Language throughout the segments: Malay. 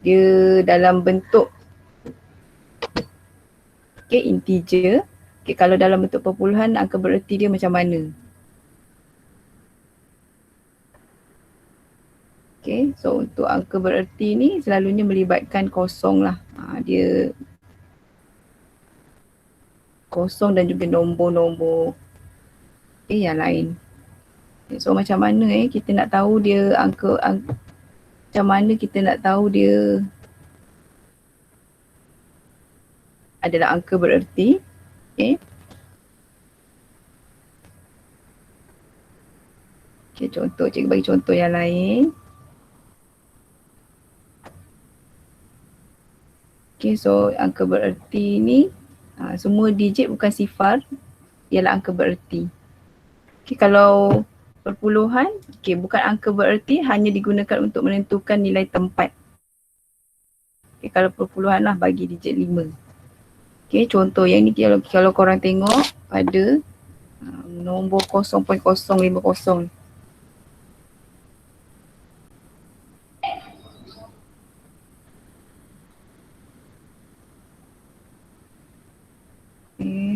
dia dalam bentuk integer. Kalau dalam bentuk perpuluhan, angka bererti dia macam mana? So untuk angka bererti ni selalunya melibatkan kosong lah. Dia kosong dan juga nombor-nombor yang lain. So macam mana kita nak tahu dia macam mana kita nak tahu dia adalah angka bererti. Contoh, cikgu bagi contoh yang lain. So angka bererti ni semua digit bukan sifar, ialah angka bererti. Kalau perpuluhan, bukan angka bererti, hanya digunakan untuk menentukan nilai tempat. Kalau perpuluhan lah bagi digit 5. Contoh yang ni kalau korang tengok pada nombor 0.050.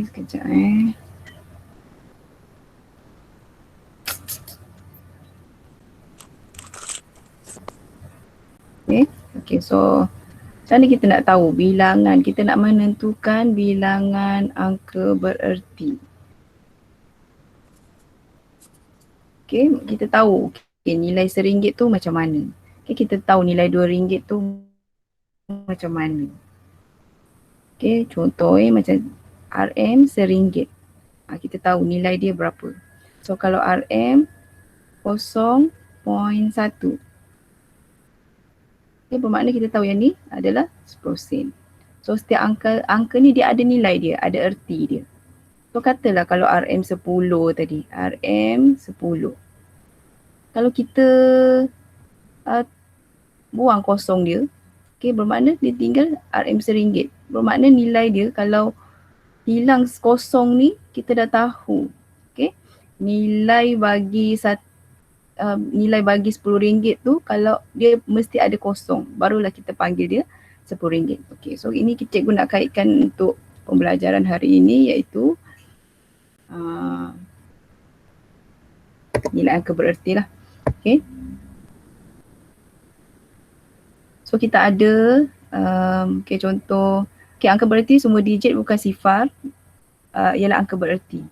Sekejap so macam mana kita nak tahu bilangan, kita nak menentukan bilangan angka bererti. Kita tahu nilai RM1 tu macam mana. Kita tahu nilai RM2 tu macam mana. Contoh macam RM RM1. Kita tahu nilai dia berapa. So kalau RM 0.1. Bermakna kita tahu yang ni adalah 10%. So setiap angka ni dia ada nilai dia, ada erti dia. So katalah kalau RM 10 tadi, RM 10. Kalau kita buang kosong dia, bermakna dia tinggal RM RM1. Bermakna nilai dia kalau hilang kosong ni, kita dah tahu. Nilai bagi nilai bagi RM10 tu kalau dia mesti ada kosong, barulah kita panggil dia RM10. So ini cikgu nak kaitkan untuk pembelajaran hari ini, iaitu nilai angka bererti lah. So kita ada contoh, angka bererti semua digit bukan sifar, ialah angka bererti.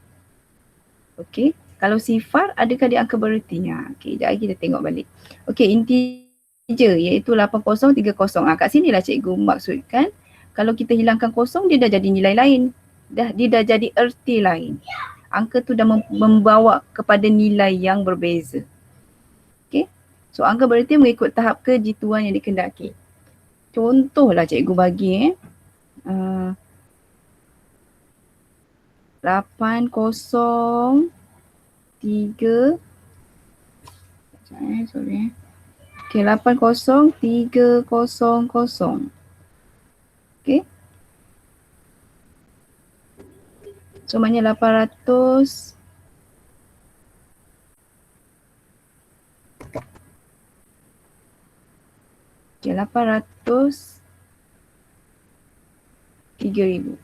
Kalau sifar, adakah dia angka berertinya? Sekejap lagi kita tengok balik. Integer iaitu 8030. Kat sinilah cikgu maksudkan kalau kita hilangkan kosong, dia dah jadi nilai lain. Dia dah jadi erti lain. Angka tu dah membawa kepada nilai yang berbeza. So angka bererti mengikut tahap kejituan yang dikendaki. Contohlah cikgu bagi 8030. Sorry. 80300. So maknanya 800 3,000.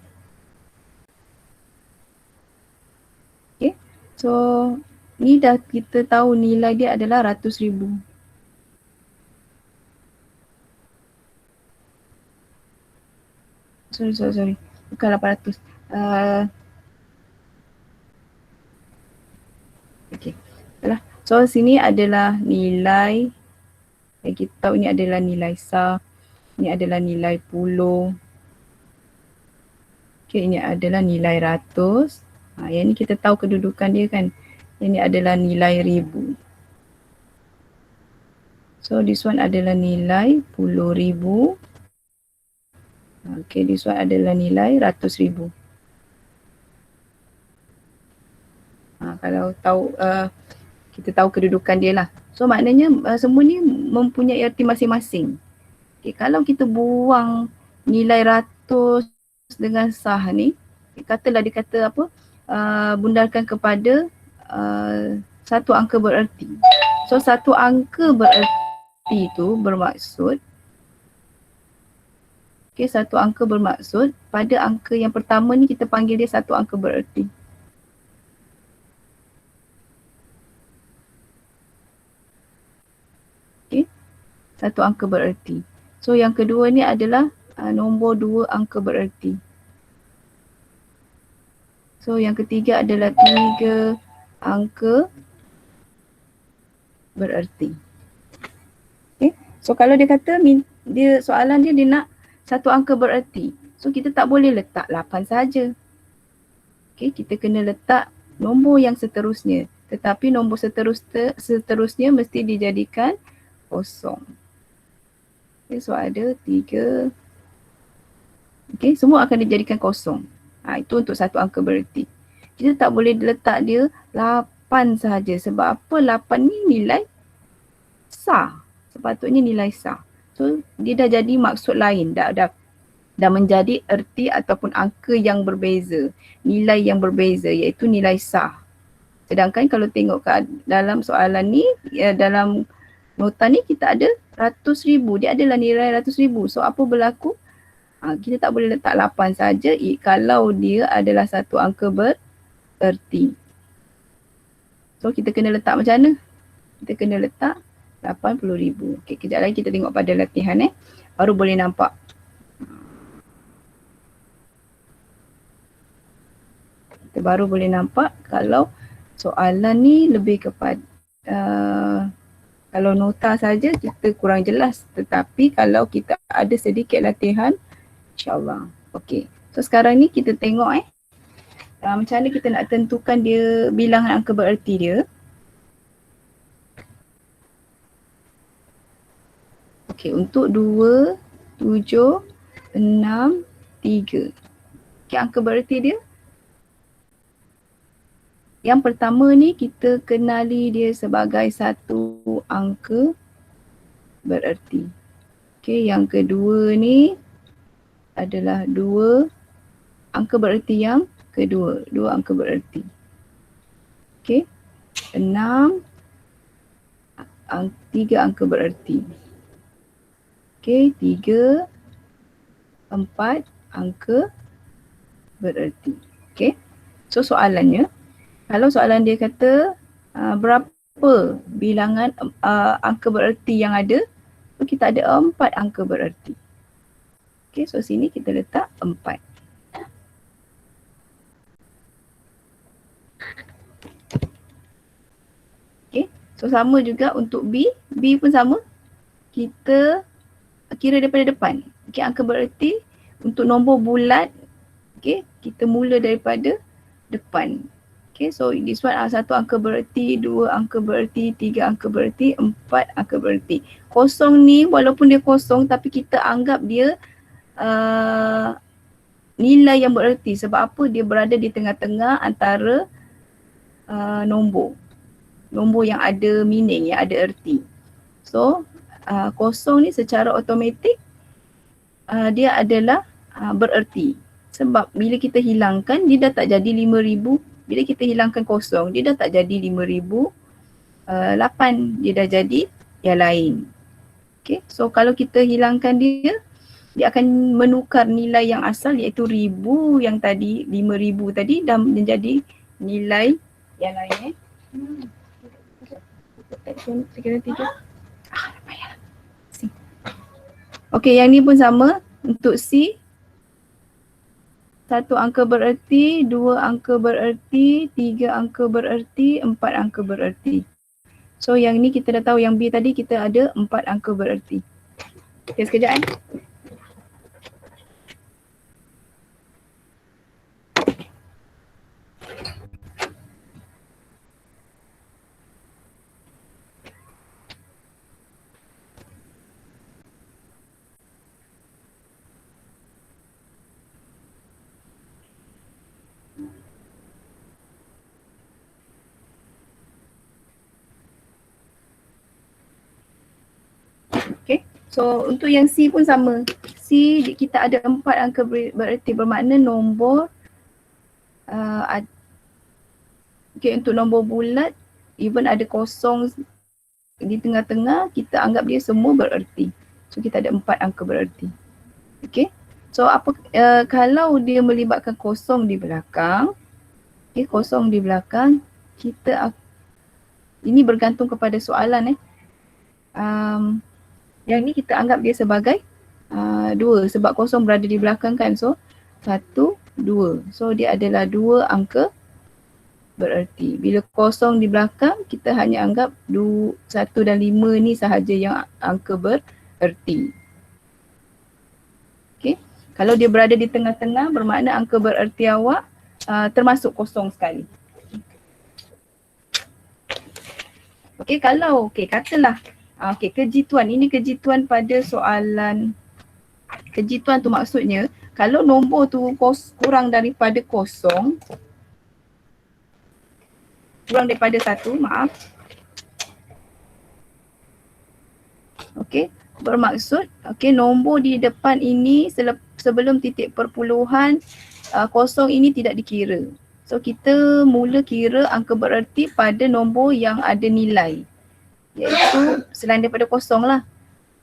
So ni dah kita tahu nilai dia adalah ratus ribu. Sorry. Bukan 800. So sini adalah nilai. Kita tahu ni adalah nilai sah. Ini adalah nilai puluh. Ini adalah nilai ratus. Yang ni kita tahu kedudukan dia kan. Ini adalah nilai ribu. So this one adalah nilai 10,000. This one adalah nilai ratus ribu. Kalau tahu kita tahu kedudukan dia lah. So maknanya semua ni mempunyai erti masing-masing. Kalau kita buang nilai ratus dengan sah ni, katalah dia kata apa, bundarkan kepada satu angka bererti. So satu angka bererti tu bermaksud Okay, satu angka bermaksud pada angka yang pertama ni kita panggil dia satu angka bererti. Okay, satu angka bererti. So yang kedua ni adalah nombor dua angka bererti. So yang ketiga adalah tiga angka bererti. Okay, so kalau dia kata dia soalan dia nak satu angka bererti. So kita tak boleh letak 8 saja. Okay, kita kena letak nombor yang seterusnya. Tetapi nombor seterusnya mesti dijadikan kosong. Okay, so ada 3. Okay, semua akan dijadikan kosong. Itu untuk satu angka bererti. Kita tak boleh letak dia 8 saja. Sebab apa? 8 ni nilai sah. Sepatutnya nilai sah. So dia dah jadi maksud lain. Dah menjadi erti ataupun angka yang berbeza. Nilai yang berbeza iaitu nilai sah. Sedangkan kalau tengok dalam soalan ni, dalam nota ni kita ada 100,000. Dia adalah nilai 100,000. So apa berlaku? Kita tak boleh letak 8 saja kalau dia adalah satu angka bererti. So kita kena letak macam mana? Kita kena letak 80,000. Okay, kejap lagi kita tengok pada latihan baru boleh nampak. Kita baru boleh nampak kalau soalan ni lebih kepada kalau nota saja kita kurang jelas, tetapi kalau kita ada sedikit latihan, insyaAllah. Okay, so sekarang ni kita tengok macam mana kita nak tentukan dia bilangan angka bererti dia. Okay, untuk 2, 7, 6, 3. Okay, angka bererti dia. Yang pertama ni kita kenali dia sebagai satu angka bererti. Okay, yang kedua ni adalah 2 angka bererti yang kedua. 2 angka bererti. Okay, 6, 3 angka bererti. Okay, 3, 4 angka bererti. Okay, so soalannya, kalau soalan dia kata berapa bilangan angka bererti yang ada, so kita ada 4 angka bererti. Okay, so sini kita letak 4. Okay, so sama juga untuk B. B pun sama. Kita kira daripada depan. Okay, angka bererti untuk nombor bulat, okay, kita mula daripada depan. Okay, so this one satu angka bererti, 2 angka bererti, 3 angka bererti, 4 angka bererti. Kosong ni walaupun dia kosong tapi kita anggap dia nilai yang bererti. Sebab apa? Dia berada di tengah-tengah antara nombor yang ada meaning, yang ada erti. So kosong ni secara automatik dia adalah bererti. Sebab bila kita hilangkan dia dah tak jadi 5,000. Bila kita hilangkan kosong, dia dah tak jadi 5,008. Dia dah jadi yang lain. Okay, so kalau kita hilangkan dia akan menukar nilai yang asal iaitu 1,000 yang tadi, 5,000 tadi dah menjadi nilai yang lain. Okay, yang ni pun sama. Untuk C, 1 angka bererti, 2 angka bererti, 3 angka bererti, 4 angka bererti. So yang ni kita dah tahu, yang B tadi kita ada 4 angka bererti. Okay, sekejap Okay, so untuk yang C pun sama. C kita ada 4 angka bererti, bermakna nombor okay, untuk nombor bulat even ada kosong di tengah-tengah, kita anggap dia semua bererti. So kita ada 4 angka bererti. Okay, So kalau dia melibatkan kosong di belakang, kosong di belakang, ini bergantung kepada soalan yang ni kita anggap dia sebagai 2 sebab kosong berada di belakang kan. So 1, 2. So dia adalah 2 angka bererti. Bila kosong di belakang, kita hanya anggap 1 dan 5 ni sahaja yang angka bererti. Okay. Kalau dia berada di tengah-tengah, bermakna angka bererti awak termasuk kosong sekali. Okay, kalau katalah kejituan, ini kejituan pada soalan. Kejituan tu maksudnya kalau nombor tu kurang daripada kosong, kurang daripada 1, maaf. Okey, bermaksud nombor di depan ini sebelum titik perpuluhan kosong ini tidak dikira. So kita mula kira angka bererti pada nombor yang ada nilai, iaitu selain daripada kosong lah.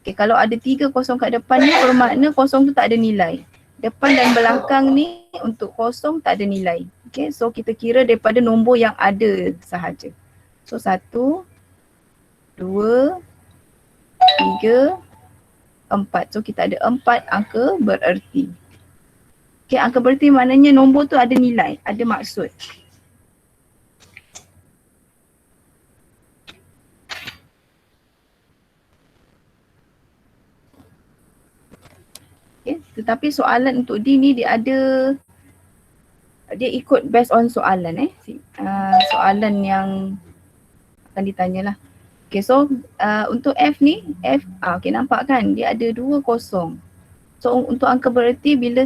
Okay, kalau ada 3 kosong kat depan ni bermakna kosong tu tak ada nilai. Depan dan belakang ni untuk kosong tak ada nilai. Okay, so kita kira daripada nombor yang ada sahaja. So 1, 2, 3, 4. So kita ada 4 angka bererti. Okay, angka bererti maknanya nombor tu ada nilai, ada maksud. Okay, tetapi soalan untuk D ni dia ikut based on soalan soalan yang akan ditanya lah. Okay, so untuk F ni, okay, nampak kan dia ada 2 kosong. So untuk angka bererti bila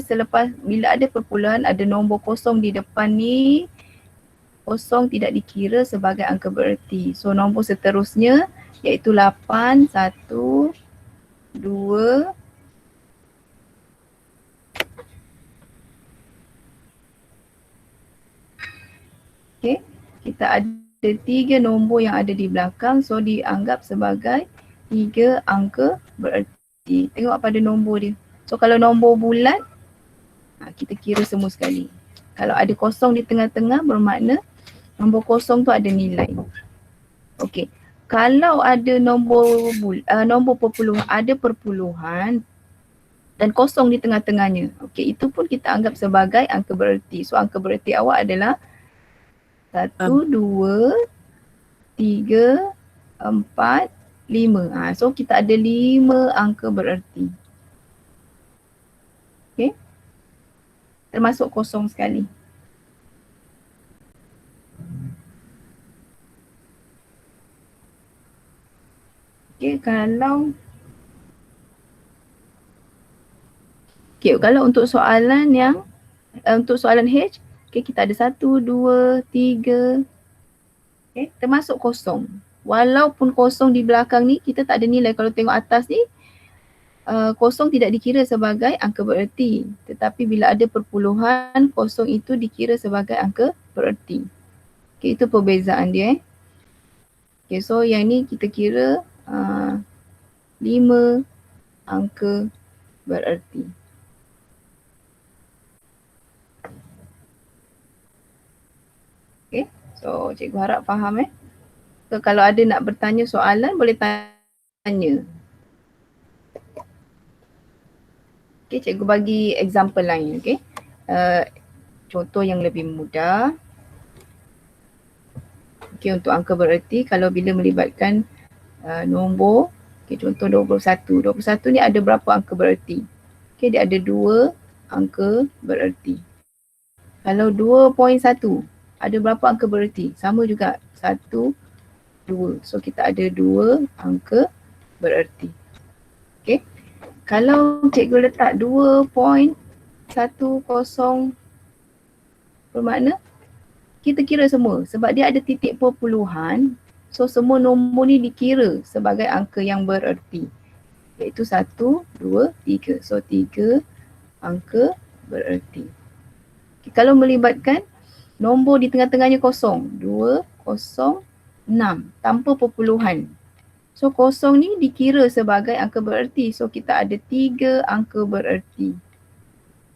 ada perpuluhan, ada nombor kosong di depan ni, kosong tidak dikira sebagai angka bererti. So nombor seterusnya iaitu 8, 1, 2, okay, kita ada 3 nombor yang ada di belakang, so dianggap sebagai 3 angka bererti. Tengok pada nombor dia. So kalau nombor bulat, kita kira semua sekali. Kalau ada kosong di tengah-tengah bermakna nombor kosong tu ada nilai. Okey. Kalau ada nombor perpuluhan, ada perpuluhan dan kosong di tengah-tengahnya. Okey, itu pun kita anggap sebagai angka bererti. So angka bererti awak adalah 1, 2, 3, 4, 5. So kita ada 5 angka bererti. Okey. Termasuk kosong sekali. Okey, kalau untuk soalan yang untuk soalan H, kita ada 1, 2, 3. Termasuk kosong. Walaupun kosong di belakang ni kita tak ada nilai. Kalau tengok atas ni, kosong tidak dikira sebagai angka bererti. Tetapi bila ada perpuluhan, kosong itu dikira sebagai angka bererti. Itu perbezaan dia. So yang ni kita kira 5 angka bererti. So cikgu harap faham So kalau ada nak bertanya soalan boleh tanya. Cikgu bagi example lain. Contoh yang lebih mudah. Untuk angka bererti kalau bila melibatkan nombor, contoh 21. 21 ni ada berapa angka bererti? Dia ada 2 angka bererti. Kalau 2.1 ada berapa angka bererti? Sama juga, 1, 2. So kita ada 2 angka bererti. Kalau cikgu letak 2.10 bermakna kita kira semua sebab dia ada titik perpuluhan. So semua nombor ni dikira sebagai angka yang bererti. Iaitu 1, 2, 3. So 3 angka bererti. Kalau melibatkan nombor di tengah-tengahnya kosong, 2, 0, 6 tanpa perpuluhan. So kosong ni dikira sebagai angka bererti. So kita ada 3 angka bererti.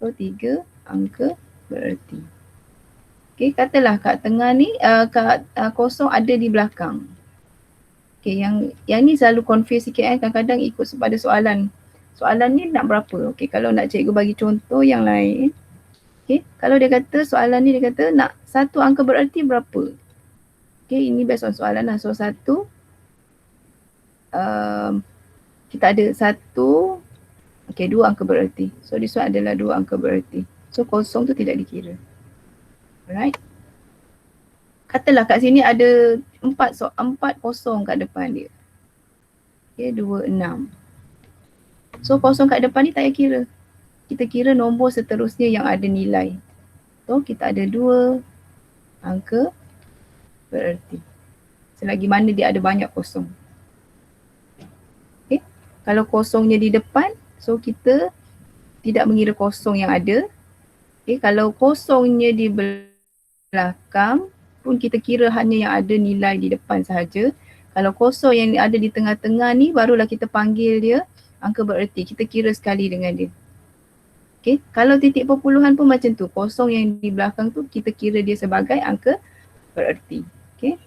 So 3 angka bererti. Okay, katalah kat tengah ni kosong ada di belakang. Okay, yang ni selalu confuse sikit kadang-kadang ikut pada soalan. Soalan ni nak berapa? Okay, kalau nak cikgu bagi contoh yang lain. Okay, kalau dia kata soalan ni dia kata nak satu angka bererti berapa? Okay, ini based on soalan lah. So satu, kita ada satu, okay, dua angka bererti. So this one adalah dua angka bererti. So kosong tu tidak dikira. Alright. Katalah kat sini ada empat kosong kat depan dia. Okay, 2, 6. So kosong kat depan ni tak payah kira. Kita kira nombor seterusnya yang ada nilai. So kita ada 2 angka bererti. Selagi mana dia ada banyak kosong. Okay. Kalau kosongnya di depan, so kita tidak mengira kosong yang ada. Okay. Kalau kosongnya di belakang pun kita kira hanya yang ada nilai di depan sahaja. Kalau kosong yang ada di tengah-tengah ni barulah kita panggil dia angka bererti. Kita kira sekali dengan dia. Okay. Kalau titik perpuluhan pun macam tu. Kosong yang di belakang tu kita kira dia sebagai angka bererti. Okay.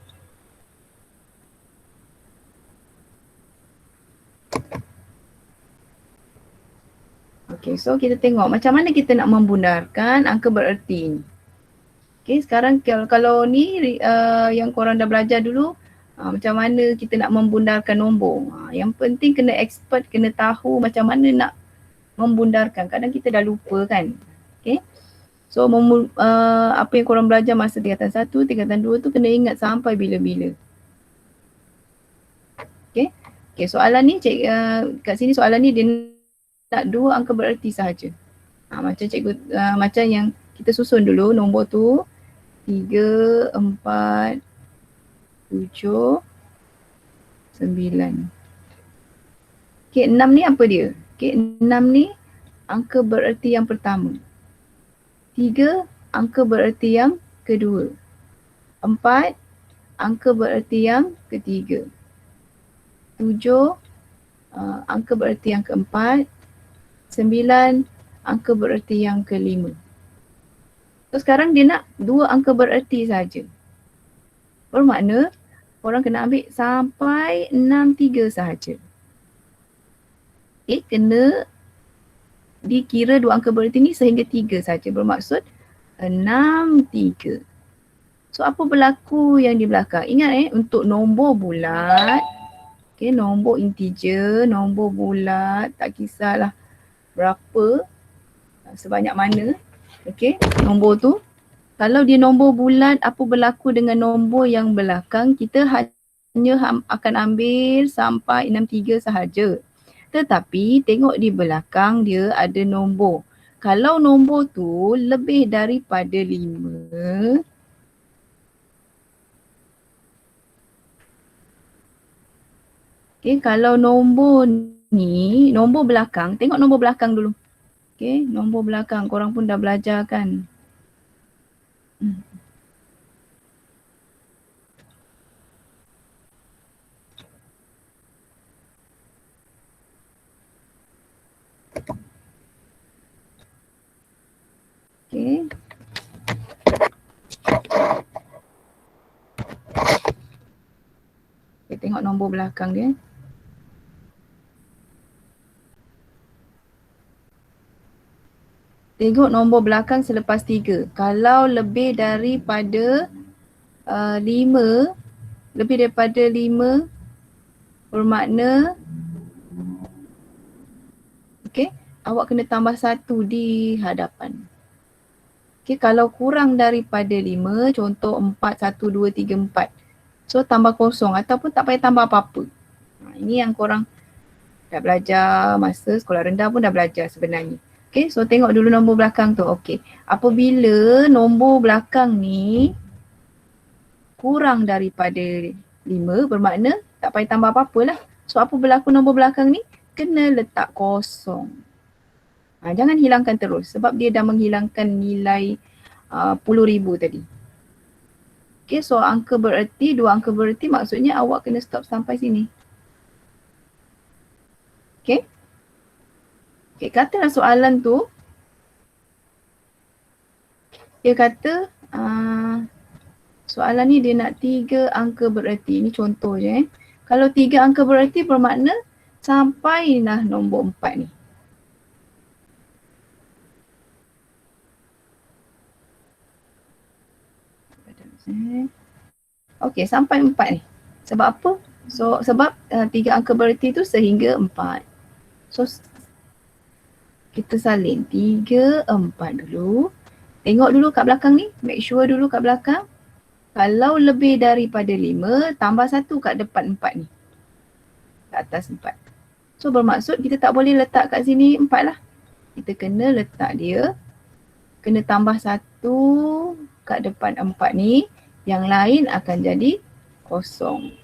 Okay, so kita tengok macam mana kita nak membundarkan angka bererti ni. Okay, sekarang kalau ni yang korang dah belajar dulu, macam mana kita nak membundarkan nombor. Yang penting kena expert, kena tahu macam mana nak membundarkan. Kadang kita dah lupa kan. Okay, so apa yang korang belajar masa tingkatan 1, tingkatan 2 tu kena ingat sampai bila-bila. Okay, okay, soalan ni kat sini soalan ni dia nak dua angka bererti sahaja. Macam cikgu, macam yang kita susun dulu nombor tu 3, 4, 7, 9. Okay, 6 ni apa dia? Okay, 6 ni angka bererti yang pertama. 3 angka bererti yang kedua. 4 angka bererti yang ketiga. 7 angka bererti yang keempat. 9 angka bererti yang kelima. So sekarang dia nak 2 angka bererti saja. Bermakna korang kena ambil sampai 63 sahaja. Okay, kena dikira 2 angka bererti ni sehingga 3 saja. Bermaksud 63. So apa berlaku yang di belakang? Ingat untuk nombor bulat, okay, nombor integer, nombor bulat, tak kisahlah berapa, sebanyak mana, okay, nombor tu. Kalau dia nombor bulat, apa berlaku dengan nombor yang belakang? Kita hanya akan ambil sampai 63 sahaja. Tetapi tengok di belakang dia ada nombor. Kalau nombor tu lebih daripada 5, okay, kalau nombor ni, nombor belakang, tengok nombor belakang dulu. Okay, nombor belakang korang pun dah belajar kan. Okay. Okay, tengok nombor belakang dia. Tengok nombor belakang selepas 3. Kalau lebih daripada 5, lebih daripada 5 bermakna, okay, awak kena tambah 1 di hadapan. Okay, kalau kurang daripada 5, contoh 4, 1, 2, 3, 4. So tambah kosong ataupun tak payah tambah apa-apa. Ini yang korang dah belajar masa sekolah rendah pun dah belajar sebenarnya. Okay, so tengok dulu nombor belakang tu. Okay, apabila nombor belakang ni kurang daripada 5, bermakna tak payah tambah apa-apa lah. So apa berlaku nombor belakang ni? Kena letak kosong. Jangan hilangkan terus sebab dia dah menghilangkan nilai 10,000 tadi. Okay, so angka bererti, 2 angka bererti maksudnya awak kena stop sampai sini. Okay. Okay, katalah soalan tu Dia kata soalan ni dia nak 3 angka bererti. Ini contoh je. Kalau 3 angka bererti bermakna sampailah nombor 4 ni. Okey, sampai 4 ni. Sebab apa? So sebab 3 angka bererti tu sehingga 4. So kita salin 3, 4 dulu. Tengok dulu kat belakang ni. Make sure dulu kat belakang. Kalau lebih daripada 5, tambah 1 kat depan 4 ni. Kat atas 4. So bermaksud kita tak boleh letak kat sini 4 lah. Kita kena letak dia. Kena tambah 1 kat depan 4 ni. Yang lain akan jadi kosong.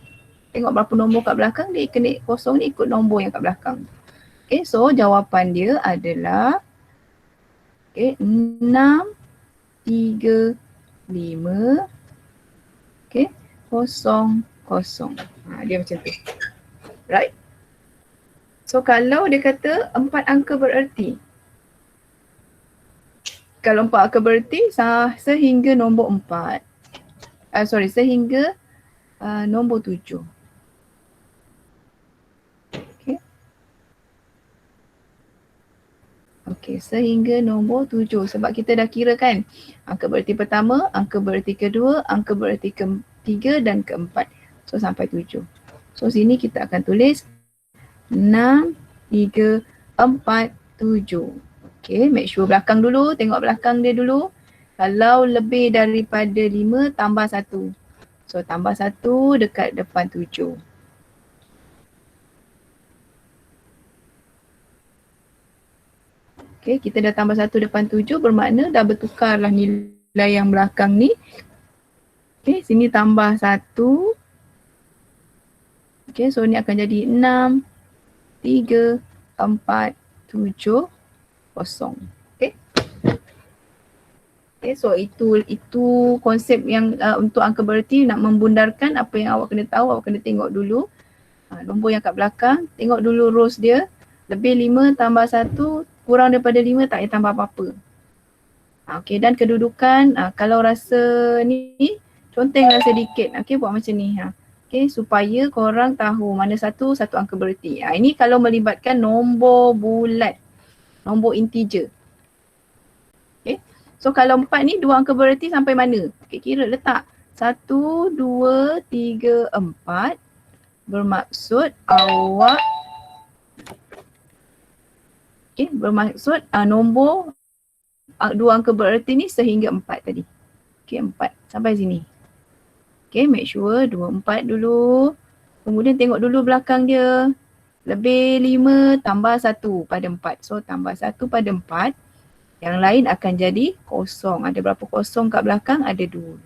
Tengok berapa nombor kat belakang, dia kena kosong ni ikut nombor yang kat belakang. Okay, so jawapan dia adalah 6, 3, 5, okay, 0, 0. Dia macam tu. Right? So kalau dia kata 4 angka bererti. Kalau 4 angka bererti sehingga nombor 4. Sehingga nombor 7. Okey, sehingga nombor 7 sebab kita dah kira kan angka bererti pertama, angka bererti kedua, angka bererti ketiga dan keempat. So sampai 7. So sini kita akan tulis 6, 3, 4, 7. Okey, make sure belakang dulu, tengok belakang dia dulu. Kalau lebih daripada 5 tambah 1. So tambah 1 dekat depan 7. Okay, kita dah tambah 1 depan 7 bermakna dah bertukarlah nilai yang belakang ni. Okay, sini tambah 1. Okay, so ni akan jadi 6, 3, 4, 7, 0. Okay. Okay, so itu konsep yang untuk angka bererti nak membundarkan apa yang awak kena tahu, awak kena tengok dulu. Nombor yang kat belakang, tengok dulu rows dia. Lebih 5 tambah 1, kurang daripada 5 tak payah tambah apa-apa. Okey, dan kedudukan kalau rasa ni contenglah sedikit. Okey, buat macam ni. Okey, supaya korang tahu mana satu angka bererti. Ini kalau melibatkan nombor bulat, nombor integer. Okey. So kalau 4 ni 2 angka bererti sampai mana? Okey, kira letak 1, 2, 3, 4. Bermaksud awak bermaksud nombor 2 angka bererti ni sehingga 4 tadi. Okay, 4 sampai sini. Okay, make sure 2, 4 dulu. Kemudian tengok dulu belakang dia. Lebih 5 tambah 1 pada 4. So tambah 1 pada 4. Yang lain akan jadi kosong. Ada berapa kosong kat belakang? Ada 2.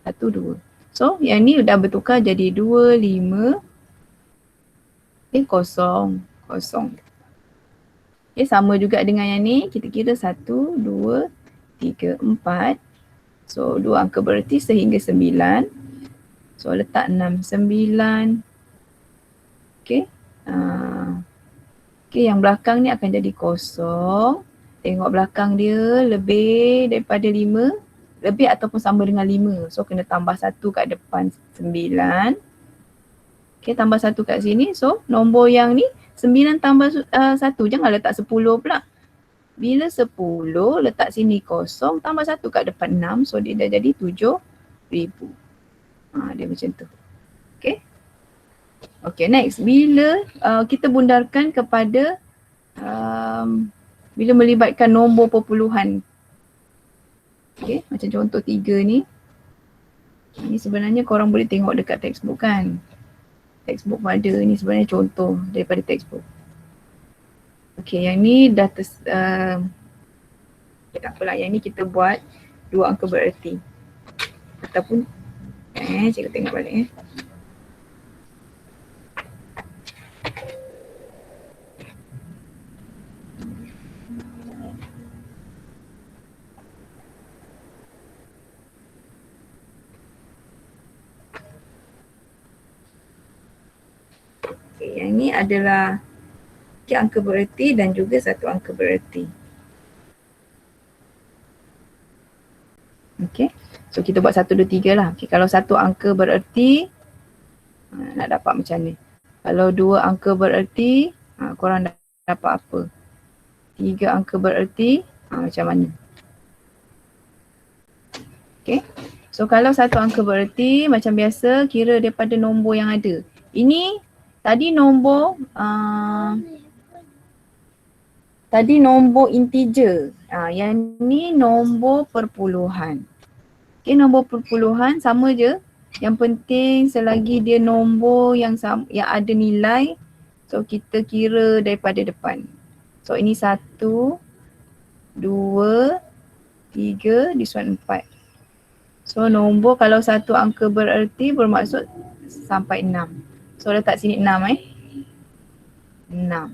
1, 2. So yang ni dah bertukar jadi 2, 5. Okay, kosong, kosong. Okay, sama juga dengan yang ni, kita kira 1, 2, 3, 4. So 2 angka bererti sehingga 9. So letak 6, 9. Okay. Okay, yang belakang ni akan jadi kosong. Tengok belakang dia lebih daripada 5. Lebih ataupun sama dengan 5. So kena tambah 1 kat depan 9. Okay, tambah 1 kat sini. So nombor yang ni 9 tambah 1, jangan letak 10 pula. Bila 10, letak sini kosong, tambah 1 kat depan 6. So dia dah jadi 7,000. Dia macam tu. Okay. Okay, next. Bila kita bundarkan kepada, bila melibatkan nombor perpuluhan. Okay, macam contoh 3 ni. Ni sebenarnya korang boleh tengok dekat textbook kan. Textbook ada ni sebenarnya contoh daripada textbook. Okay, yang ni dah tak apalah, yang ni kita buat 2 angka bererti. Ataupun cikgu tengok balik . Okay, yang ni adalah 3 angka bererti dan juga 1 angka bererti. Okay. So kita buat 1, 2, 3 lah. Okay. Kalau satu angka bererti, nak dapat macam ni. Kalau dua angka bererti, korang dapat apa? 3 angka bererti, macam mana? Okay. So kalau satu angka bererti, macam biasa kira daripada nombor yang ada. Ini tadi nombor integer. Yang ni nombor perpuluhan. Okay, nombor perpuluhan sama je. Yang penting selagi dia nombor yang ada nilai, so kita kira daripada depan. So ini 1, 2, 3, this one 4. So nombor kalau satu angka bererti bermaksud sampai 6. So letak sini 6 6.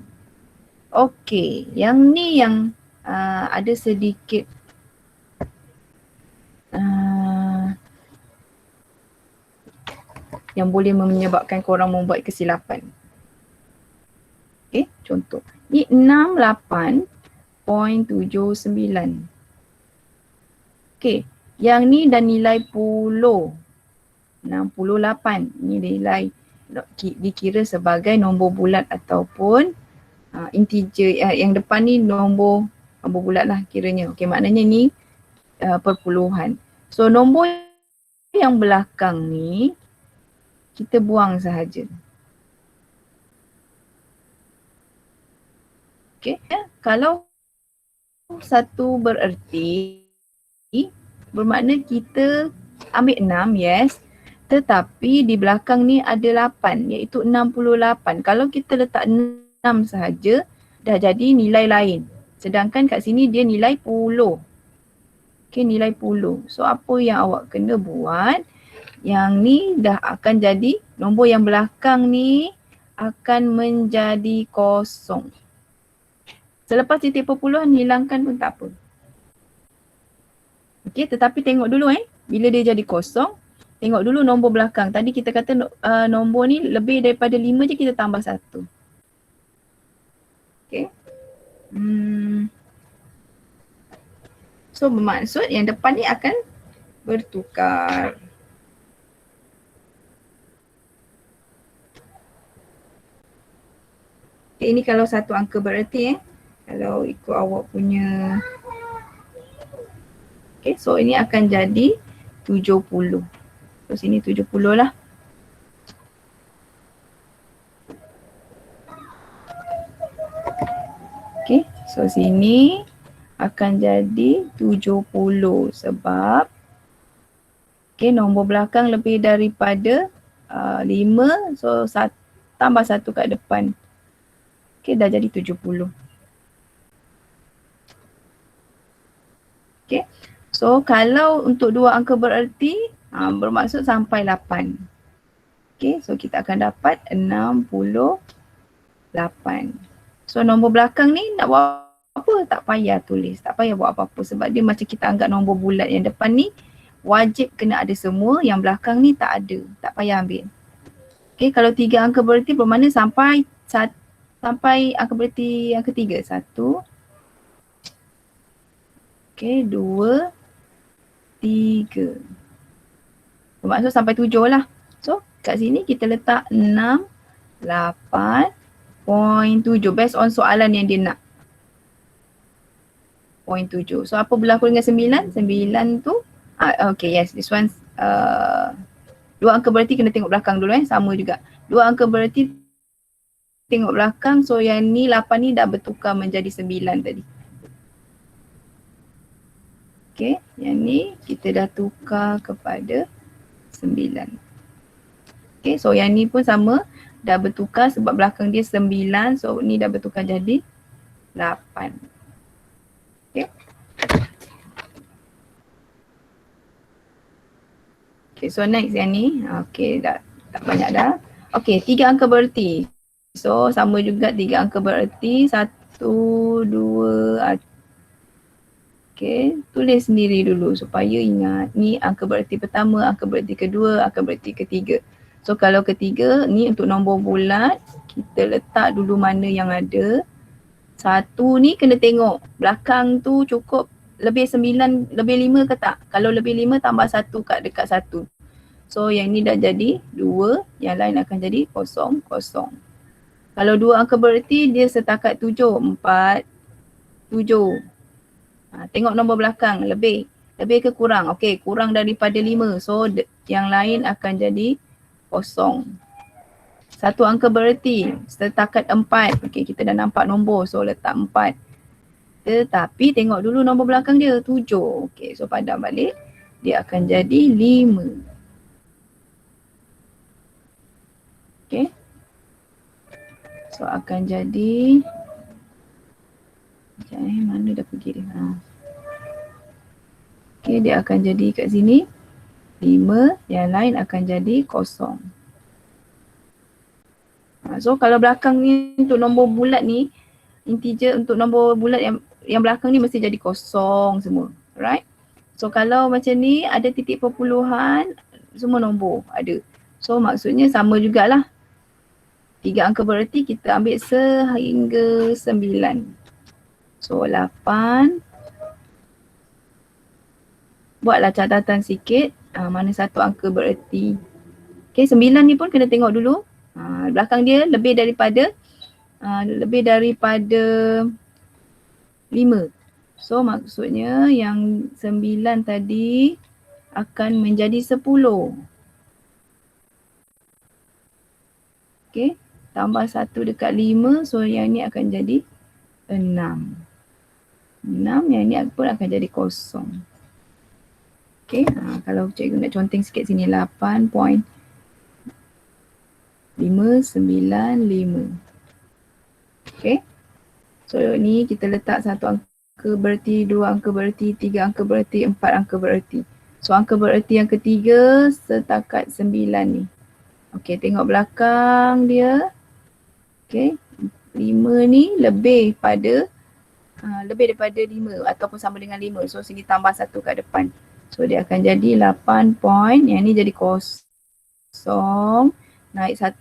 Okey, yang ni yang ada sedikit yang boleh menyebabkan korang membuat kesilapan. Okey, contoh. Ni 68.79. Okey, yang ni dah nilai puluh. 68. Ni nilai dikira sebagai nombor bulat ataupun integer. Yang depan ni nombor bulat lah kiranya. Okey, maknanya ni perpuluhan. So nombor yang belakang ni kita buang sahaja. Okay. Kalau satu bererti, bermakna kita ambil 6, yes. Tetapi di belakang ni ada 8, iaitu 68. Kalau kita letak 6 sahaja, dah jadi nilai lain. Sedangkan kat sini dia nilai 10. Okay, nilai 10. So apa yang awak kena buat? Yang ni dah akan jadi, nombor yang belakang ni akan menjadi kosong. Selepas titik perpuluhan hilangkan pun tak apa. Okey, tetapi tengok dulu bila dia jadi kosong, tengok dulu nombor belakang. Tadi kita kata nombor ni lebih daripada 5 je kita tambah 1. Okey. So bermaksud yang depan ni akan bertukar. Okay, ini kalau satu angka bererti kalau ikut awak punya. Okay, so ini akan jadi 70. So sini 70 lah. Okay, so sini akan jadi 70 sebab nombor belakang lebih daripada 5, so tambah 1 kat depan. Okay, dah jadi 70. Okay, so kalau untuk dua angka bererti, bermaksud sampai 8. Okay, so kita akan dapat 68. So nombor belakang ni nak buat apa? Tak payah tulis, tak payah buat apa-apa sebab dia macam kita anggap nombor bulat. Yang depan ni wajib kena ada semua, yang belakang ni tak ada, tak payah ambil. Okay, kalau 3 angka bererti bermakna sampai angka bererti yang ketiga. 1, okay, 2, 3. Bermaksud sampai 7 lah. So kat sini kita letak 68.7 based on soalan yang dia nak. 0.7. So apa berlaku dengan 9? 9 tu, okay, yes, this one, dua angka bererti kena tengok belakang dulu sama juga. Dua angka bererti tengok belakang, so yang ni 8 ni dah bertukar menjadi 9 tadi. Okay, yang ni kita dah tukar kepada 9. Okay, so yang ni pun sama, dah bertukar sebab belakang dia 9, so ni dah bertukar jadi 8. Okay. Okay, so next yang ni, okay, dah tak banyak dah. Okay, 3 angka bererti. So sama juga 3 angka bererti, 1, 2, okay, tulis sendiri dulu supaya ingat ni angka bererti pertama, angka bererti kedua, angka bererti ketiga. So kalau ketiga ni untuk nombor bulat, kita letak dulu mana yang ada. 1 ni kena tengok belakang tu cukup lebih 9, lebih 5 ke tak? Kalau lebih 5 tambah 1 kat dekat 1. So yang ni dah jadi 2, yang lain akan jadi 0, 0. Kalau 2 angka bererti dia setakat 7, 4, 7. Tengok nombor belakang, lebih ke kurang? Okey, kurang daripada 5. So yang lain akan jadi 0. Satu angka bererti setakat 4. Okey, kita dah nampak nombor, so letak 4. Tetapi tengok dulu nombor belakang dia 7. Okey, so padam balik, dia akan jadi 5. Okey. So akan jadi, mana dah pergi dia? Okey, dia akan jadi kat sini 5, yang lain akan jadi 0. So kalau belakang ni untuk nombor bulat ni, integer untuk nombor bulat yang belakang ni mesti jadi 0 semua. Alright. So kalau macam ni ada titik perpuluhan, semua nombor ada. So maksudnya sama jugalah. 3 angka bererti kita ambil sehingga 9. So 8. Buatlah catatan sikit mana satu angka bererti. Okay, 9 ni pun kena tengok dulu. Belakang dia lebih daripada 5. So maksudnya yang 9 tadi akan menjadi 10. Okay, tambah 1 dekat 5, so yang ni akan jadi 6. 6, yang ni pun akan jadi 0. Okay, kalau cikgu nak conteng sikit sini, 8.595. Okay, so ni kita letak satu angka bererti, 2 angka bererti, 3 angka bererti, 4 angka bererti. So angka bererti yang ketiga setakat 9 ni. Okay, tengok belakang dia. Okay, 5 ni lebih daripada 5 ataupun sama dengan 5. So sini tambah 1 kat depan. So dia akan jadi 8 point, yang ni jadi 0. Naik 1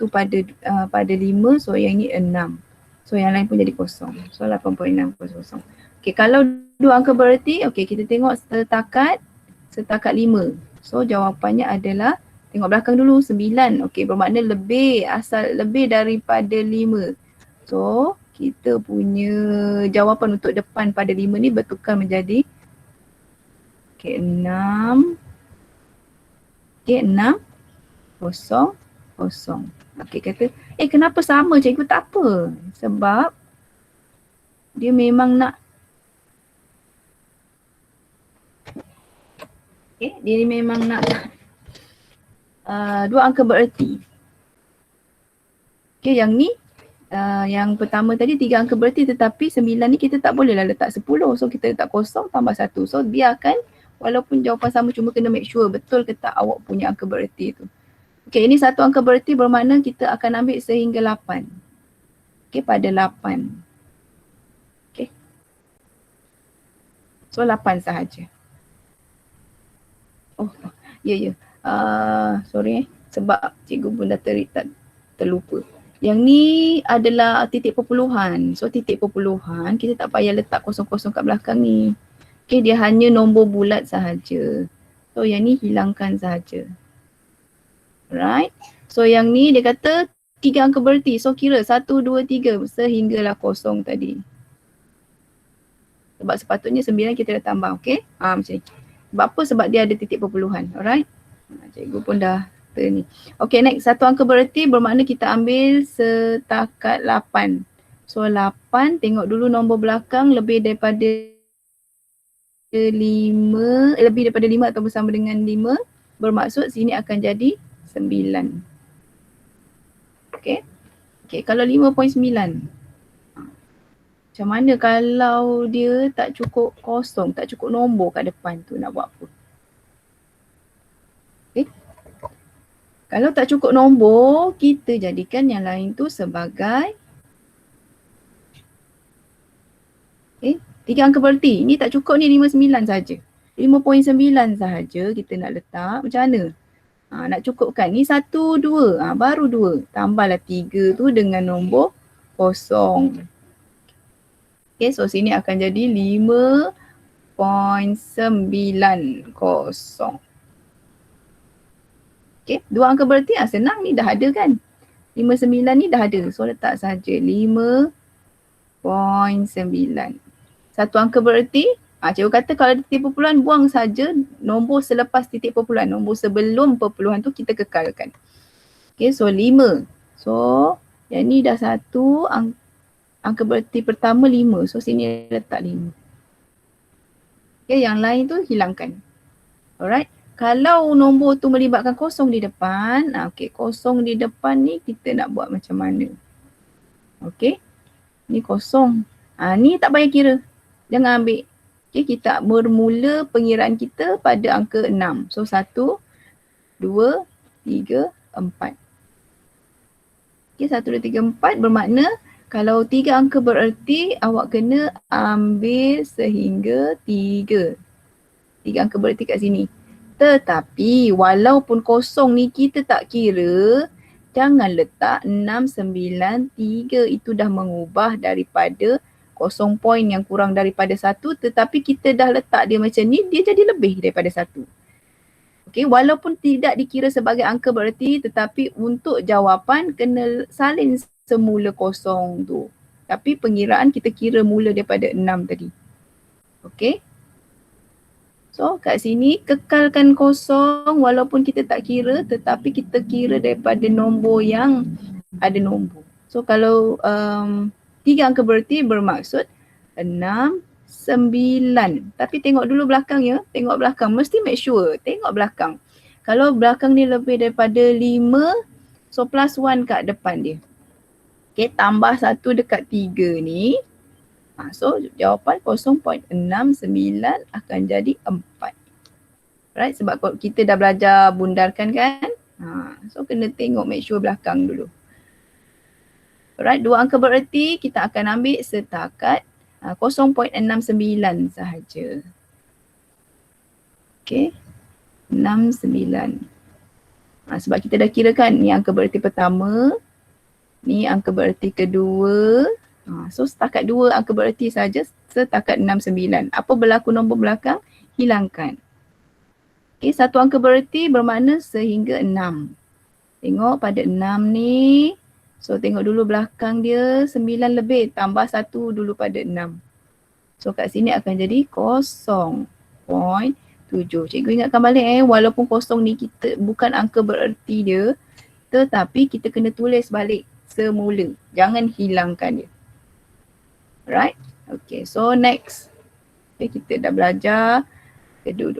pada 5, so yang ni 6. So yang lain pun jadi 0. So 8.600. Okay, kalau 2 angka bererti, okay, kita tengok setakat 5. So jawapannya adalah, tengok belakang dulu, 9. Okay, bermakna lebih daripada 5. So kita punya jawapan untuk depan pada 5 ni bertukar menjadi 6. Okay, 6, 0, 0. Okay, kata, kenapa sama cikgu? Tak apa. Sebab dia memang nak, dia memang nak 2 angka bererti. Okay, yang ni, yang pertama tadi 3 angka bererti, tetapi 9 ni kita tak boleh lah letak 10. So kita letak 0 tambah 1. So biarkan walaupun jawapan sama, cuma kena make sure betul ke tak awak punya angka bererti tu. Okay, ini satu angka bererti bermakna kita akan ambil sehingga 8. Okay, pada 8. Okay. So 8 sahaja. Oh, ya. Sorry sebab cikgu pun dah terlupa. Yang ni adalah titik perpuluhan. So titik perpuluhan kita tak payah letak kosong-kosong kat belakang ni. Okay, dia hanya nombor bulat sahaja. So yang ni hilangkan sahaja. Right. So yang ni dia kata 3 angka bererti. So kira 1, 2, 3 sehinggalah 0 tadi. Sebab sepatutnya 9 kita dah tambah. Okay. Macam ni. Sebab apa? Sebab dia ada titik perpuluhan. Alright. Cikgu pun dah ni. Okay, next. Satu angka bererti bermakna kita ambil setakat 8. So 8, tengok dulu nombor belakang lebih daripada 5 atau bersama dengan 5. Bermaksud sini akan jadi 9. Okay. Okay, kalau 5.9. Macam mana kalau dia tak cukup kosong, tak cukup nombor kat depan tu, nak buat apa? Okay. Kalau tak cukup nombor, kita jadikan yang lain tu sebagai 3 angka bererti. Ini tak cukup ni, 59 saja. 5.9 sahaja kita nak letak. Macam mana? Nak cukupkan. Ni 1, 2. Baru 2. Tambahlah 3 tu dengan nombor 0. Okay, so sini akan jadi 5 5.90. Okay, dua angka berarti senang ni, dah ada kan. 59 ni dah ada. So letak saja 5.9. Satu angka bererti, cikgu kata kalau ada titik perpuluhan buang saja nombor selepas titik perpuluhan. Nombor sebelum perpuluhan tu kita kekalkan. Okay, so 5. So yang ni dah satu, angka bererti pertama 5. So sini letak 5. Okay, yang lain tu hilangkan. Alright. Kalau nombor tu melibatkan kosong di depan, okay, kosong di depan ni kita nak buat macam mana? Okay, ni kosong. Ni tak payah kira. Jangan ambil. Okay, kita bermula pengiraan kita pada angka 6. So 1, 2, 3, 4. Okay, 1, 2, 3, 4 bermakna kalau 3 angka bererti awak kena ambil sehingga 3. 3 angka bererti kat sini. Tetapi walaupun kosong ni kita tak kira, jangan letak 693. Itu dah mengubah daripada 0 point yang kurang daripada 1, tetapi kita dah letak dia macam ni, dia jadi lebih daripada 1. Okay, walaupun tidak dikira sebagai angka bererti, tetapi untuk jawapan kena salin semula kosong tu. Tapi pengiraan kita kira mula daripada 6 tadi. Okay. So kat sini kekalkan kosong walaupun kita tak kira, tetapi kita kira daripada nombor yang ada nombor. So kalau 3 angka bererti bermaksud 6, 9. Tapi tengok dulu belakang ya, tengok belakang. Mesti make sure, tengok belakang. Kalau belakang ni lebih daripada 5, so plus 1 kat depan dia. Okay, tambah 1 dekat 3 ni. So jawapan 0.69 akan jadi 4. Right, sebab kita dah belajar bundarkan kan. So kena tengok, make sure belakang dulu. Alright, 2 angka bererti kita akan ambil setakat 0.69 sahaja. Okay, 69. Sebab kita dah kira kan, ni angka bererti pertama, ni angka bererti kedua. So setakat 2 angka bererti saja, setakat 69. Apa berlaku nombor belakang? Hilangkan. Okay, 1 angka bererti bermakna sehingga 6. Tengok pada 6 ni. So tengok dulu belakang dia 9 lebih, tambah 1 dulu pada 6. So kat sini akan jadi 0.7. Cikgu ingatkan balik walaupun kosong ni kita bukan angka bererti dia, tetapi kita kena tulis balik semula. Jangan hilangkan dia. Right? Okay, so next. Okay, kita dah belajar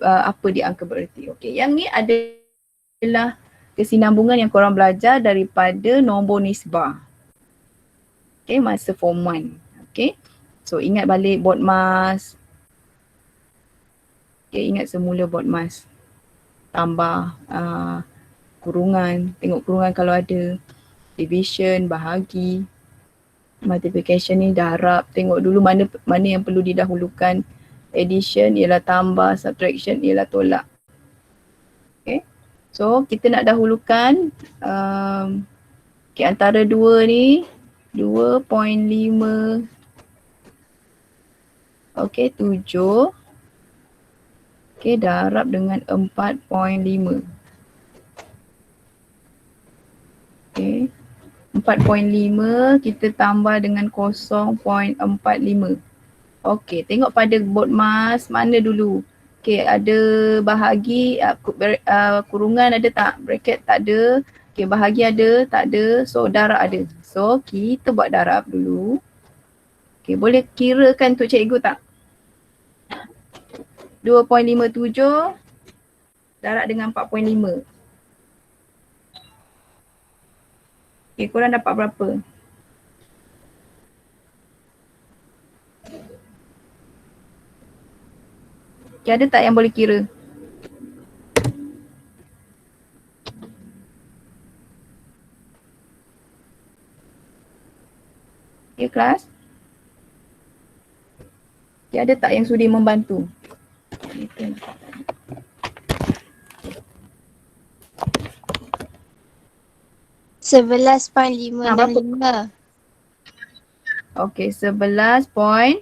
apa dia angka bererti. Okay, yang ni adalah kesinambungan yang korang belajar daripada nombor nisbah. Okay, masa form 1. Okay, so ingat balik BODMAS. Okay, ingat semula BODMAS. Tambah kurungan, tengok kurungan kalau ada. Division, bahagi. Multiplication ni darab, tengok dulu mana yang perlu didahulukan. Addition ialah tambah, subtraction ialah tolak. Okay, so kita nak dahulukan antara dua ni 2.5 okay, 7 okay, darab dengan 4.5. Okay, 4.5 kita tambah dengan 0.45. Okay, tengok pada BODMAS mana dulu. Okay, ada bahagi, kurungan ada tak? Bracket tak ada. Okay, bahagi ada, tak ada. So darab ada. So kita buat darab dulu. Okay, boleh kirakan untuk cikgu tak? 2.57 darab dengan 4.5. Okay, korang dapat berapa? Okay, ada tak yang boleh kira? Okay, kelas? Okay, ada tak yang sudi membantu? 11.5. Okay, 11 point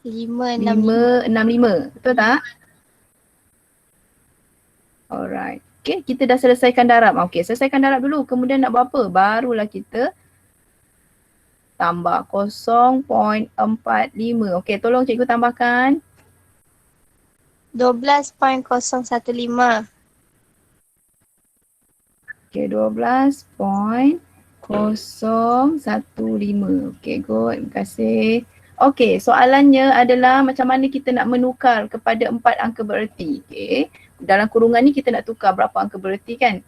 565. Betul tak? Alright. Okay, kita dah selesaikan darab. Okay, selesaikan darab dulu. Kemudian nak buat apa? Barulah kita tambah 0.45. Okay, tolong cikgu tambahkan. 12.015. Okay, 12.015. Okay, good. Terima kasih. Okay, soalannya adalah macam mana kita nak menukar kepada 4 angka bererti. Okay, dalam kurungan ni kita nak tukar berapa angka bererti kan?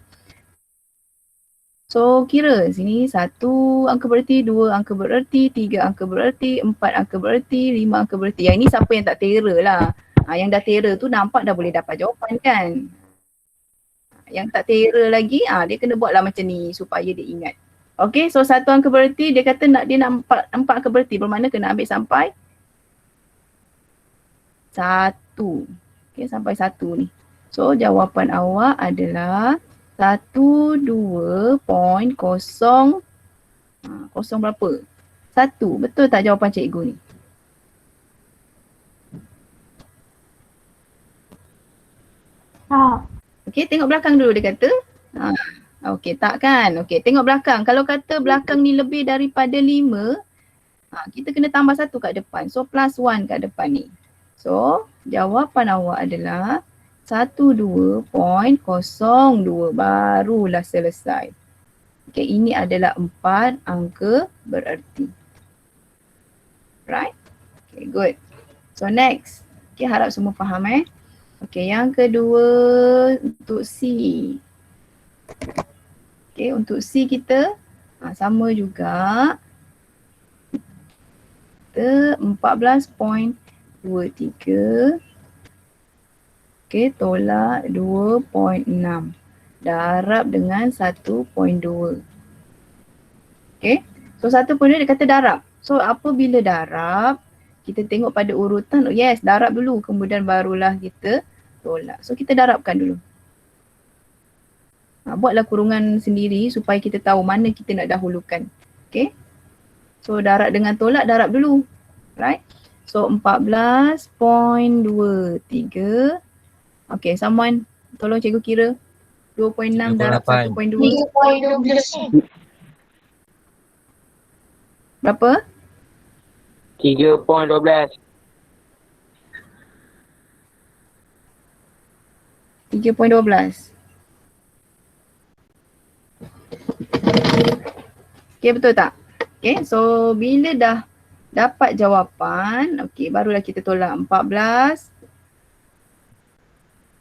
So, kira sini 1 angka bererti, 2 angka bererti, 3 angka bererti, 4 angka bererti, 5 angka bererti. Yang ni siapa yang tak tera lah. Yang dah tera tu nampak dah boleh dapat jawapan kan? Yang tak tera lagi, dia kena buatlah macam ni supaya dia ingat. Okay, so 1 angka bererti dia kata dia nak 4 angka bererti, bermakna kena ambil sampai 1. Okay, sampai 1 ni. So jawapan awak adalah 12.0 kosong berapa? 1. Betul tak jawapan cikgu ni? Tak. Okay, tengok belakang dulu dia kata. Okay, tak kan? Okay, tengok belakang. Kalau kata belakang ni lebih daripada 5, kita kena tambah 1 kat depan. So plus 1 kat depan ni. So jawapan awak adalah 12.02. Barulah selesai. Okay, ini adalah 4 angka bererti. Right? Okay, good. So next. Okay, harap semua faham Okay, yang kedua untuk C. Okay, untuk C kita sama juga. Kita 14.23. Okay, tolak 2.6. Darab dengan 1.2. Okay, so 1.2 dia kata darab. So apabila darab, kita tengok pada urutan, yes darab dulu kemudian barulah kita tolak. So kita darabkan dulu. Buatlah kurungan sendiri supaya kita tahu mana kita nak dahulukan. Okay, so darab dengan tolak, darab dulu. Right, so 14.23. Okay, someone tolong cikgu kira 2.6 darab 1.2. 3.12. Berapa? 3.12. 3.12. Okay, betul tak? Okay, so bila dah dapat jawapan, okay, barulah kita tolak 14.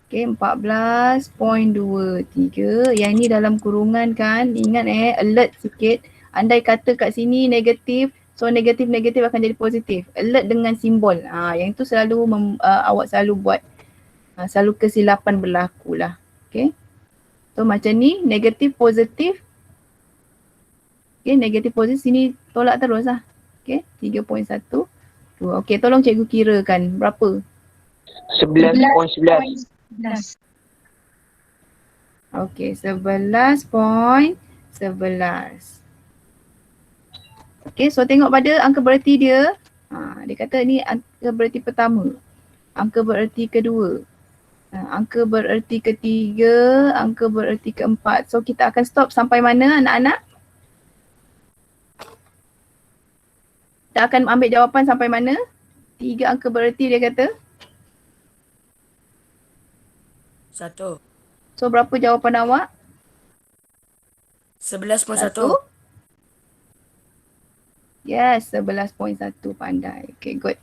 Okay, 14.23. Yang ni dalam kurungan kan, ingat alert sikit. Andai kata kat sini negatif, so negatif-negatif akan jadi positif. Alert dengan simbol. Yang itu selalu awak selalu buat. Selalu kesilapan berlaku lah. Okay. So macam ni, negatif, positif. Okay, negatif, positif. Sini tolak terus lah. Okay, 3.1. Okay, tolong cikgu kirakan berapa? 11.11. Okay, 11.11. Okay, so tengok pada angka bererti dia. Dia kata ni angka bererti pertama. Angka bererti kedua. Angka bererti ketiga. Angka bererti keempat. So kita akan stop sampai mana anak-anak? Kita akan ambil jawapan sampai mana? 3 angka bererti dia kata. 1. So berapa jawapan awak? 11.1. Yes, 11.1. Pandai. Okay, good.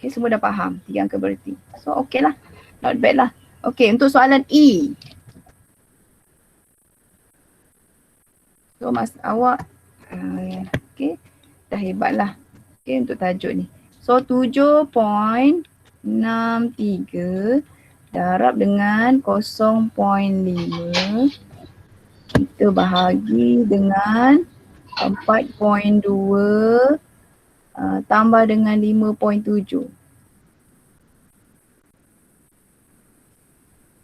Okay, semua dah faham 3 angka bererti. So okay lah. Not bad lah. Okay, untuk soalan E. So awak, okay, dah hebat lah. Okay, untuk tajuk ni. So 7.63 darab dengan 0.5. Kita bahagi dengan 4.2 tambah dengan 5.7.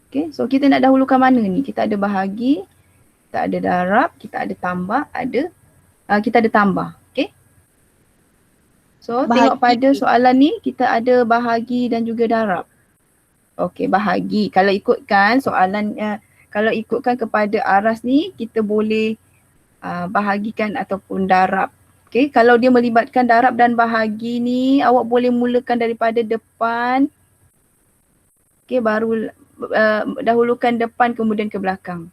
Okay, so kita nak dahulukan mana ni? Kita ada bahagi, kita ada darab, kita ada tambah, kita ada tambah. Okay. So Bahagi. tengok pada soalan ni kita ada bahagi dan juga darab. Okey, bahagi. Kalau ikutkan soalan, kalau ikutkan kepada aras ni kita boleh bahagikan ataupun darab. Okey, kalau dia melibatkan darab dan bahagi ni awak boleh mulakan daripada depan. Okey, baru dahulukan depan kemudian ke belakang.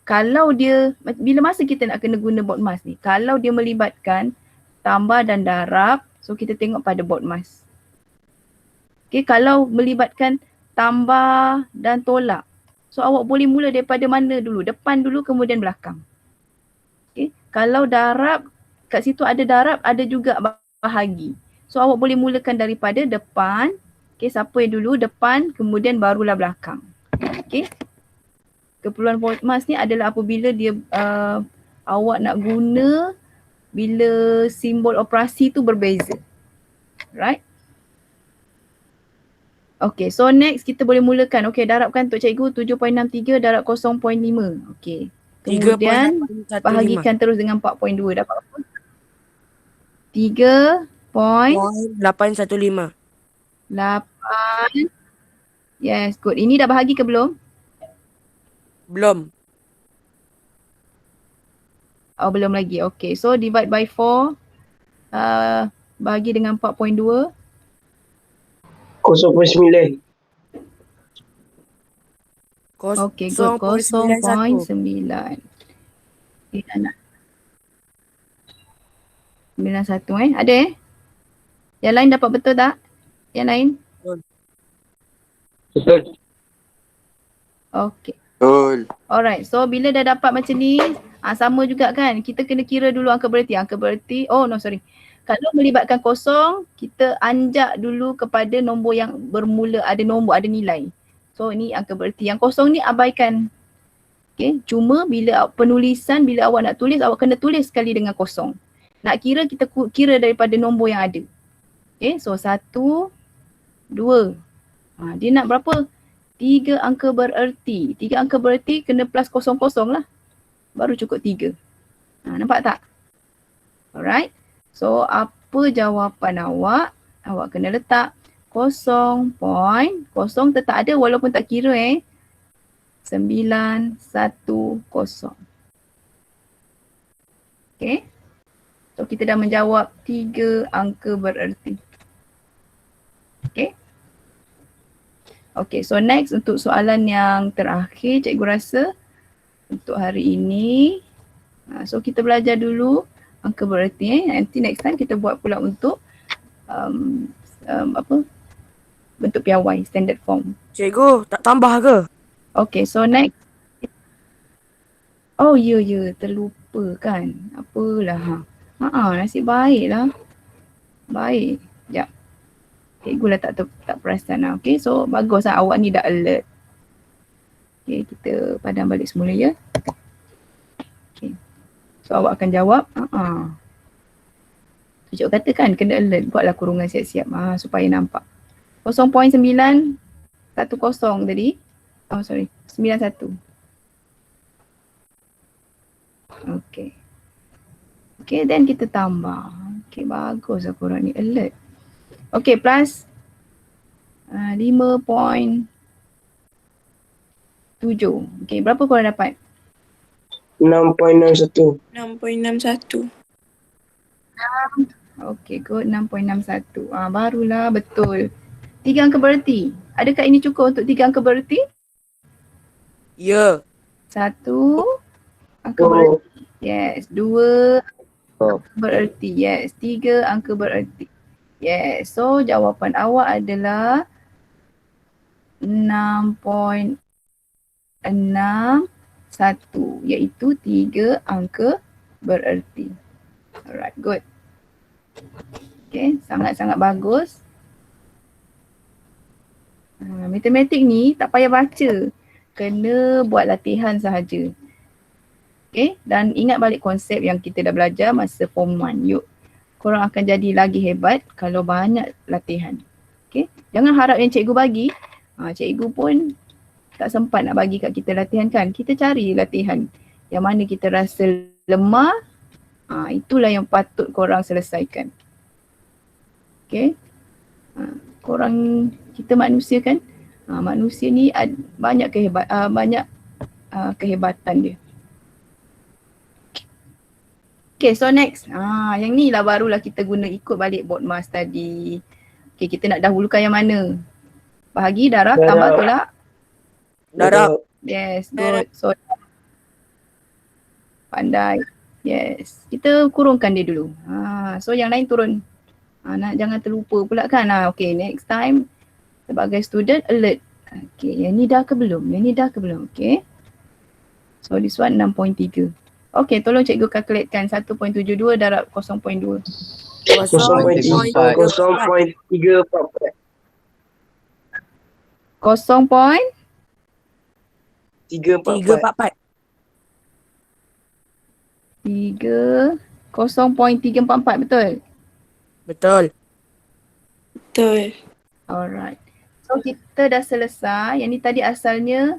Kalau dia, bila masa kita nak kena guna BODMAS ni? Kalau dia melibatkan tambah dan darab, so kita tengok pada BODMAS. Okay, kalau melibatkan tambah dan tolak, so awak boleh mula daripada mana dulu? Depan dulu kemudian belakang. Okay, kalau darab, kat situ ada darab, ada juga bahagi. So awak boleh mulakan daripada depan. Okay, siapa yang dulu? Depan kemudian barulah belakang. Okay. Keperluan BODMAS ni adalah apabila dia awak nak guna bila simbol operasi tu berbeza. Right? Okay, so next kita boleh mulakan. Okay, darabkan untuk cikgu 7.63 darab 0.5. Okay. Kemudian 3.815. bahagikan terus dengan 4.2. Dapat apa? 3.8. 815. Yes, good. Ini dah bahagi ke belum? Belum. Oh, belum lagi. Okay, so divide by 4. Bahagi dengan 4.2. 0.9. Okay, good. 0.9. 0.91. Okay, nak 91 Ada Yang lain dapat betul tak? Yang lain? Betul. Okay. Betul. Alright, so bila dah dapat macam ni, sama juga kan? Kita kena kira dulu angka bererti. Kalau melibatkan kosong, kita anjak dulu kepada nombor yang bermula, ada nombor, ada nilai. So ini angka bererti. Yang kosong ni abaikan. Okay, cuma bila penulisan, bila awak nak tulis, awak kena tulis sekali dengan kosong. Nak kira, kita kira daripada nombor yang ada. Okay, so 1, 2. Dia nak berapa? 3 angka bererti. 3 angka bererti kena plus kosong-kosong lah. Baru cukup 3. Nampak tak? Alright. So apa jawapan awak? Awak kena letak 0.0 tetap ada walaupun tak kira 910. Okay. So kita dah menjawab 3 angka bererti. Okay. Okay, so next untuk soalan yang terakhir cikgu rasa untuk hari ini. So kita belajar dulu angka bererti. Nanti next time kita buat pula untuk bentuk piawai, standard form. Cikgu, tak tambah ke? Okay, so next. Oh ya, terlupa kan. Apalah. Nasib baik lah. Baik. Sekejap. Cikgu lah tak perasan lah. Okay, so bagus lah awak ni dah alert. Okay, kita padam balik semula ya. Okay. So awak akan jawab. Cikgu kata kan kena alert. Buatlah kurungan siap-siap supaya nampak. 0.910 tadi. 91. Okay. Okay, then kita tambah. Okay, bagus lah korang ni alert. Okay, plus 5.7. Okay, berapa korang dapat? 6.61. 6.61. Okay, good. 6.61. Barulah betul. 3 angka bererti. Adakah ini cukup untuk 3 angka bererti? Ya. 1 angka bererti. Yes. 2 angka bererti. Yes. 3 angka bererti. Yes. So jawapan awak adalah 6.61 iaitu 3 angka bererti. Alright, good. Okay, sangat-sangat bagus. Matematik ni tak payah baca. Kena buat latihan sahaja. Okay, dan ingat balik konsep yang kita dah belajar masa form 1. Yuk, korang akan jadi lagi hebat kalau banyak latihan. Okay, jangan harap yang cikgu bagi. Cikgu pun tak sempat nak bagi kat kita latihan kan. Kita cari latihan yang mana kita rasa lemah. Itulah yang patut korang selesaikan. Okay. Korang, kita manusia kan, manusia ni banyak kehebatan dia. Okay, so next. Yang ni lah barulah kita guna ikut balik BODMAS tadi. Okay, kita nak dahulukan yang mana? Bahagi, darab, tambah, tolak? Darab. Yes, good. So, pandai. Yes, kita kurungkan dia dulu. So yang lain turun. Jangan terlupa pula kan. Okay, next time sebagai student alert. Okay, yang ni dah ke belum? Yang ni dah ke belum? Okay. So this one 6.3. Okay, tolong cikgu kalkulatekan 1.72 darab 0.2. 0.34. 0.344. 344. 0.344, betul? Betul. Betul. Alright. So kita dah selesai. Yang ni tadi asalnya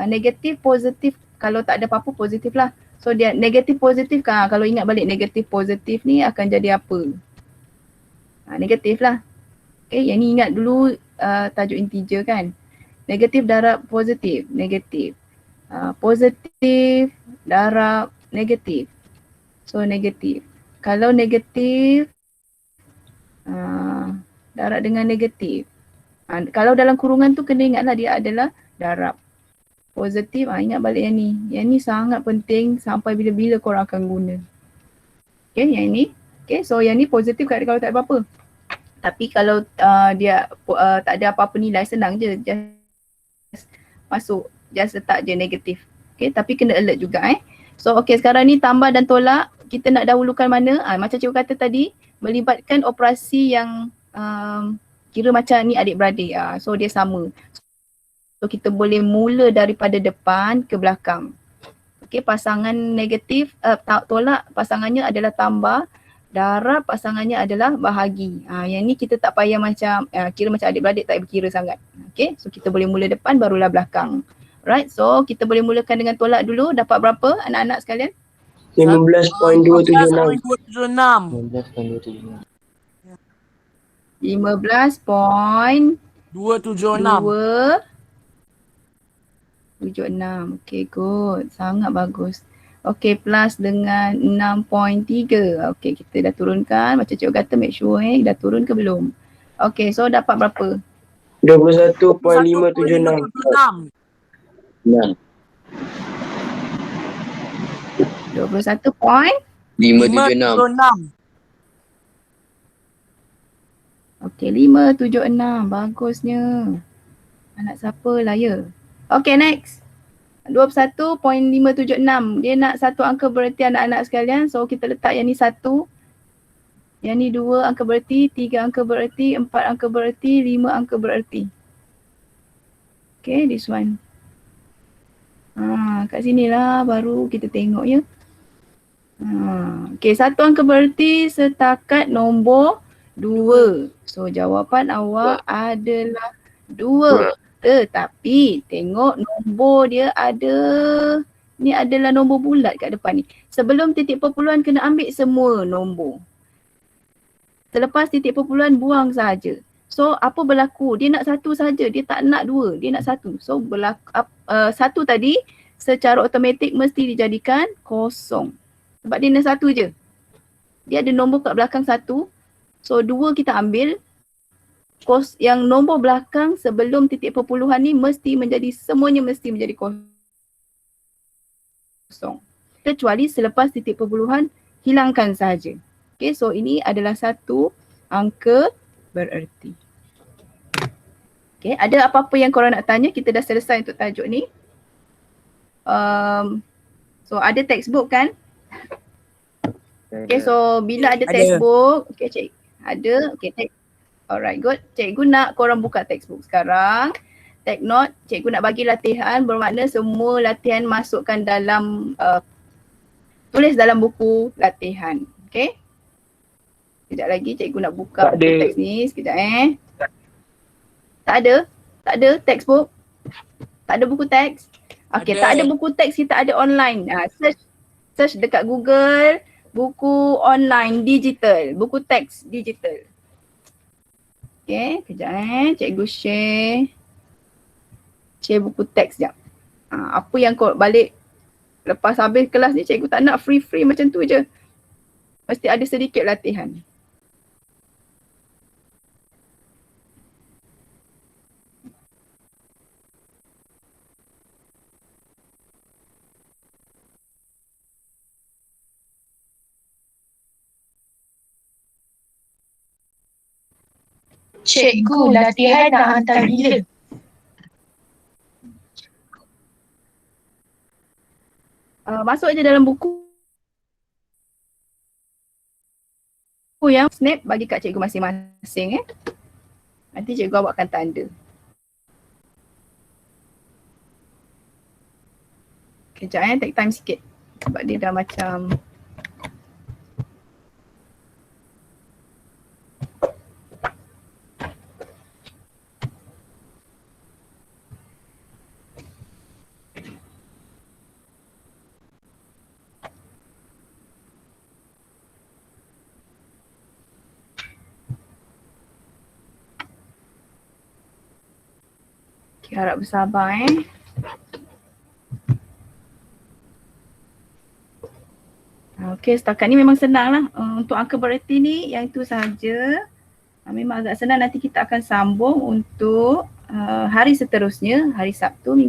negatif, positif. Kalau tak ada apa-apa, positif lah. So dia negatif, positif kan. Kalau ingat balik negatif, positif ni akan jadi apa? Negatif lah. Okay, yang ni ingat dulu tajuk integer kan. Negatif darab positif, negatif. Positif darab negatif. So negatif. Kalau negatif, darab dengan negatif. Kalau dalam kurungan tu kena ingatlah dia adalah darab. Positif, ingat balik yang ni. Yang ni sangat penting sampai bila-bila korang akan guna. Okay, yang ni. Okay, so yang ni positif kalau tak ada apa-apa. Tapi kalau dia tak ada apa-apa nilai, senang je. Just masuk, just letak je negatif. Okay, tapi kena alert juga So okay, sekarang ni tambah dan tolak. Kita nak dahulukan mana? Macam cikgu kata tadi, melibatkan operasi yang kira macam ni adik-beradik. So dia sama. So kita boleh mula daripada depan ke belakang. Okay, pasangan negatif, tolak pasangannya adalah tambah, darab pasangannya adalah bahagi. Yang ni kita tak payah macam, kira macam adik-beradik tak berkira sangat. Okay, so kita boleh mula depan barulah belakang. Right, so kita boleh mulakan dengan tolak dulu. Dapat berapa anak-anak sekalian? 15.276. 15.276. 15.276. Okay, good. Sangat bagus. Okay, plus dengan 6.3. Okay, kita dah turunkan. Macam cikgu kata, make sure dah turun ke belum. Okay, so dapat berapa? 21.576. 21.576. Okay, 576. Bagusnya. Anak siapa lah ya? Okay, next. 21.576. Dia nak satu angka bererti anak-anak sekalian. So kita letak yang ni 1. Yang ni 2 angka bererti, 3 angka bererti, 4 angka bererti, 5 angka bererti. Okay, this one. Kat sini lah baru kita tengok ya. Okay, satu angka bererti setakat nombor 2. So jawapan awak adalah 2. Tetapi tengok nombor dia ada, ni adalah nombor bulat kat depan ni. Sebelum titik perpuluhan kena ambil semua nombor. Selepas titik perpuluhan buang saja. So apa berlaku? Dia nak 1 saja, dia tak nak 2, dia nak 1. So berlaku 1 tadi secara automatik mesti dijadikan kosong. Sebab dia nak 1 je. Dia ada nombor kat belakang 1. So 2 kita ambil. Yang nombor belakang sebelum titik perpuluhan ni semuanya mesti menjadi kosong. Kecuali selepas titik perpuluhan hilangkan saja. Okay, so ini adalah satu angka bererti. Okay, ada apa-apa yang korang nak tanya? Kita dah selesai untuk tajuk ni. So ada textbook kan? Okay, so bila ada textbook, okay cik, ada, okay, alright, good. Cikgu nak korang buka textbook sekarang. Take note, cikgu nak bagi latihan bermakna semua latihan masukkan dalam, tulis dalam buku latihan. Okay? Sekejap lagi cikgu nak buka buku teks ni, sekejap Tak ada textbook. Tak ada buku teks. Okay, tak ada buku teks, kita ada online. Search dekat Google, buku online digital, buku teks digital. Okay, kejap cikgu share buku teks sekejap. Apa yang kau balik lepas habis kelas ni, cikgu tak nak free macam tu je. Mesti ada sedikit latihan. Cikgu, latihan nak hantar bila? Masuk je dalam buku yang snap bagi kat cikgu masing-masing. Nanti cikgu awak akan tanda. Kejap take time sikit sebab dia dah macam harap bersabar Okey, setakat ni memang senang lah. Untuk angka bererti ni yang itu sahaja. Memang agak senang, nanti kita akan sambung untuk hari seterusnya, hari Sabtu,